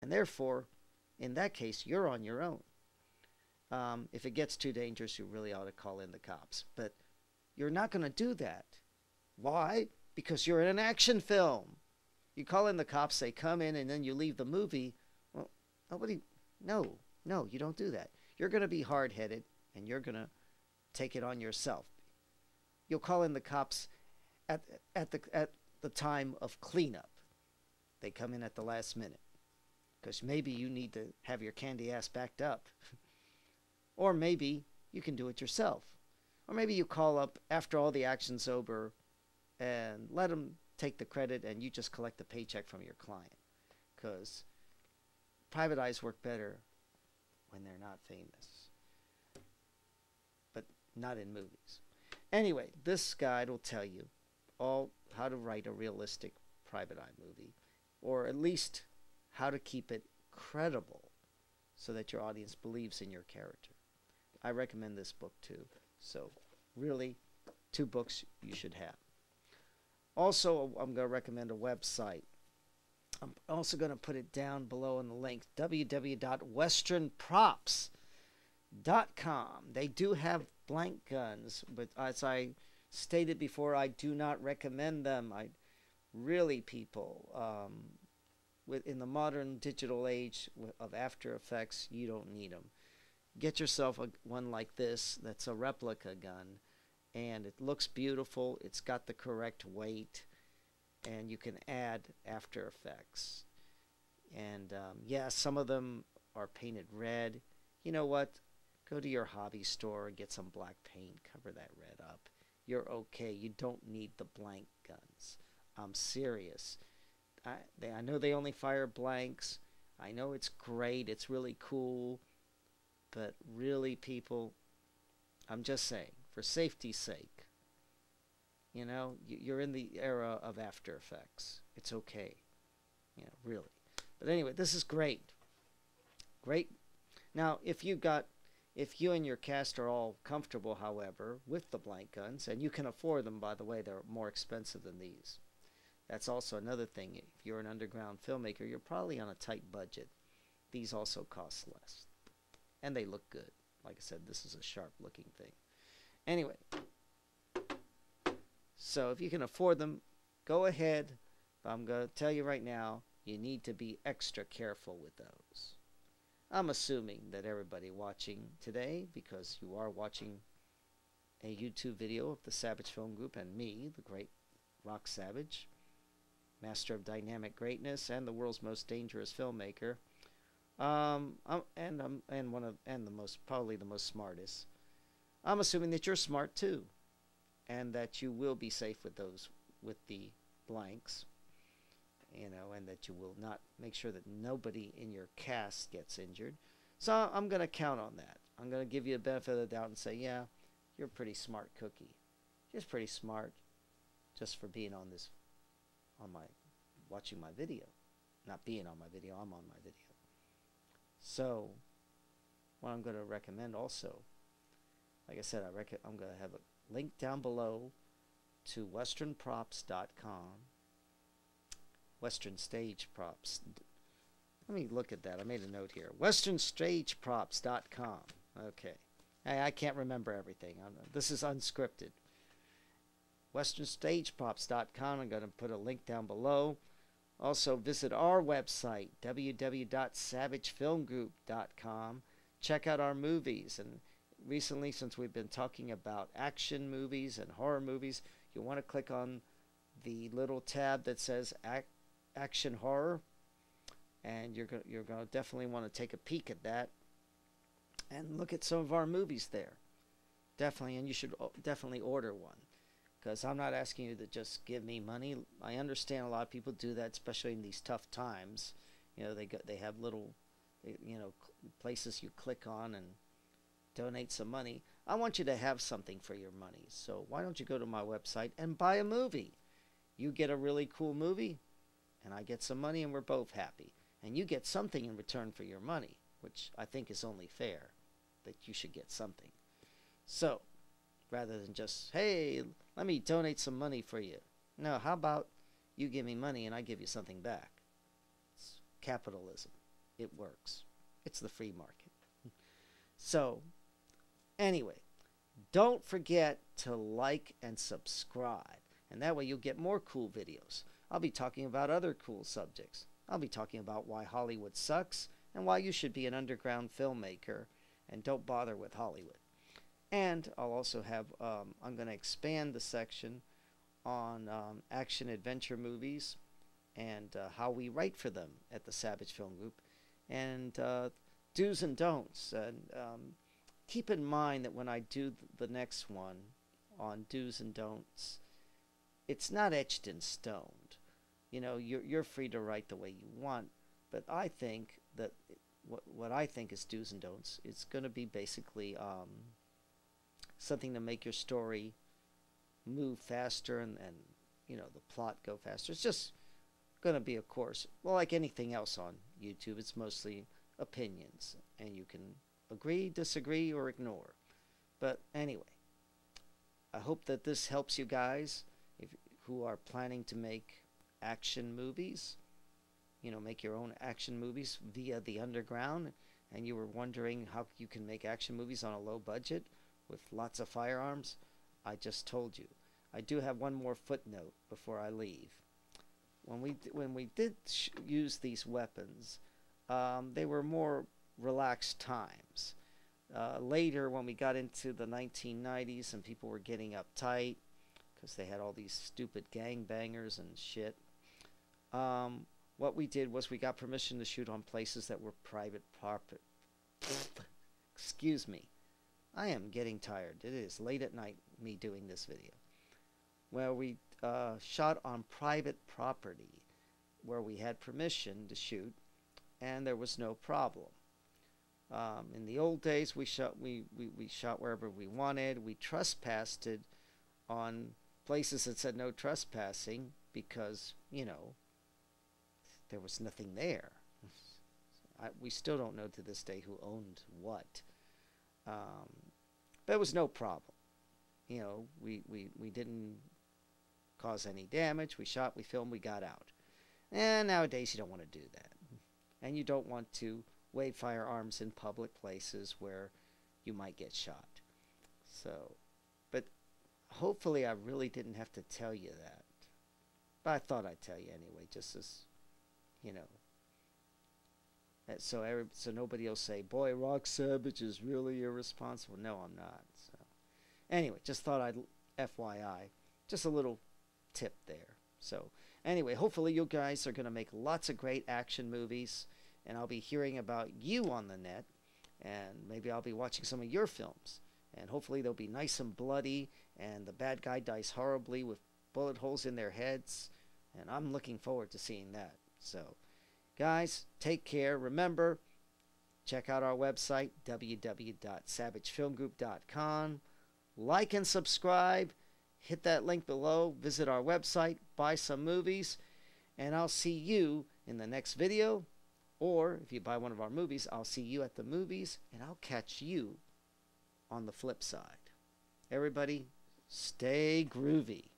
And therefore, in that case, you're on your own. If it gets too dangerous, you really ought to call in the cops. But you're not going to do that. Why? Because you're in an action film. You call in the cops, they come in, and then you leave the movie. Well, nobody, no, you don't do that. You're going to be hard-headed, and you're going to take it on yourself. You'll call in the cops at the time of cleanup. They come in at the last minute because maybe you need to have your candy ass backed up. Or maybe you can do it yourself. Or maybe you call up after all the action's over and let them take the credit and you just collect the paycheck from your client. Because private eyes work better when they're not famous. But not in movies. Anyway, this guide will tell you all how to write a realistic private eye movie. Or at least how to keep it credible so that your audience believes in your character. I recommend this book too. So really, 2 books you should have. Also, I'm going to recommend a website. I'm also going to put it down below in the link, www.westernprops.com. They do have blank guns, but as I stated before, I do not recommend them. People, in the modern digital age of After Effects, you don't need them. Get yourself one like this that's a replica gun, and it looks beautiful. It's got the correct weight, and you can add After Effects. And yeah, some of them are painted red. You know what? Go to your hobby store and get some black paint. Cover that red up. You're okay. You don't need the blank guns. I'm serious. I know they only fire blanks. I know it's great. It's really cool. But really, people, I'm just saying, for safety's sake, you know, you're in the era of After Effects. It's okay. You know, really. But anyway, this is great. Great. Now, if you and your cast are all comfortable, however, with the blank guns, and you can afford them, by the way, they're more expensive than these. That's also another thing. If you're an underground filmmaker, you're probably on a tight budget. These also cost less. And they look good. Like I said, this is a sharp looking thing. Anyway, so if you can afford them, go ahead. But I'm going to tell you right now, you need to be extra careful with those. I'm assuming that everybody watching today, because you are watching a YouTube video of the Savage Film Group and me, the great Rock Savage, master of dynamic greatness and the world's most dangerous filmmaker, and probably the most smartest. I'm assuming that you're smart too, and that you will be safe with the blanks, you know, and that you will not make sure that nobody in your cast gets injured. So I'm going to count on that. I'm going to give you a benefit of the doubt and say, yeah, you're a pretty smart cookie. Just pretty smart, just for being watching my video. Not being on my video, I'm on my video. So, what I'm going to recommend also, like I said, I'm going to have a link down below to westernprops.com. Western Stage Props. Let me look at that. I made a note here. westernstageprops.com. Okay. I can't remember everything. This is unscripted. westernstageprops.com. I'm going to put a link down below. Also, visit our website, www.savagefilmgroup.com. Check out our movies. And recently, since we've been talking about action movies and horror movies, you want to click on the little tab that says Action Horror. And you're going to definitely want to take a peek at that and look at some of our movies there. Definitely, and you should definitely order one. Because I'm not asking you to just give me money. I understand a lot of people do that, especially in these tough times. You know, they have little, places you click on and donate some money. I want you to have something for your money. So why don't you go to my website and buy a movie? You get a really cool movie, and I get some money, and we're both happy. And you get something in return for your money, which I think is only fair, that you should get something. So, rather than just, hey, let me donate some money for you. No, how about you give me money and I give you something back? It's capitalism. it works. It's the free market. So, anyway, don't forget to like and subscribe. And that way you'll get more cool videos. I'll be talking about other cool subjects. I'll be talking about why Hollywood sucks and why you should be an underground filmmaker and don't bother with Hollywood. And I'll also have, I'm going to expand the section on action adventure movies and how we write for them at the Savage Film Group, and do's and don'ts. And keep in mind that when I do the next one on do's and don'ts, it's not etched in stone. You know, you're free to write the way you want, but I think that what I think is do's and don'ts, it's going to be basically something to make your story move faster and you know, the plot go faster. It's just going to be, of course, well, like anything else on YouTube, it's mostly opinions, and you can agree, disagree, or ignore. But anyway, I hope that this helps you guys who are planning to make action movies, you know, make your own action movies via the underground, and you were wondering how you can make action movies on a low budget with lots of firearms. I just told you. I do have one more footnote before I leave. When we did use these weapons, they were more relaxed times. Later, when we got into the 1990s and people were getting uptight because they had all these stupid gangbangers and shit, what we did was we got permission to shoot on places that were private property. Excuse me. I am getting tired. It is late at night, me doing this video. Where we shot on private property, where we had permission to shoot, and there was no problem. In the old days, we shot wherever we wanted. We trespassed on places that said no trespassing because, you know, there was nothing there. We still don't know to this day who owned what. But it was no problem. You know, we didn't cause any damage. We shot, we filmed, we got out. And nowadays you don't want to do that. And you don't want to wave firearms in public places where you might get shot. So, but hopefully I really didn't have to tell you that. But I thought I'd tell you anyway, just as, you know. So nobody will say, boy, Rock Savage is really irresponsible. No, I'm not. So anyway, just thought I'd FYI. Just a little tip there. So anyway, hopefully you guys are going to make lots of great action movies, and I'll be hearing about you on the net, and maybe I'll be watching some of your films, and hopefully they'll be nice and bloody, and the bad guy dies horribly with bullet holes in their heads, and I'm looking forward to seeing that. So guys, take care. Remember, check out our website, www.savagefilmgroup.com. Like and subscribe. Hit that link below. Visit our website. Buy some movies. And I'll see you in the next video. Or if you buy one of our movies, I'll see you at the movies. And I'll catch you on the flip side. Everybody, stay groovy.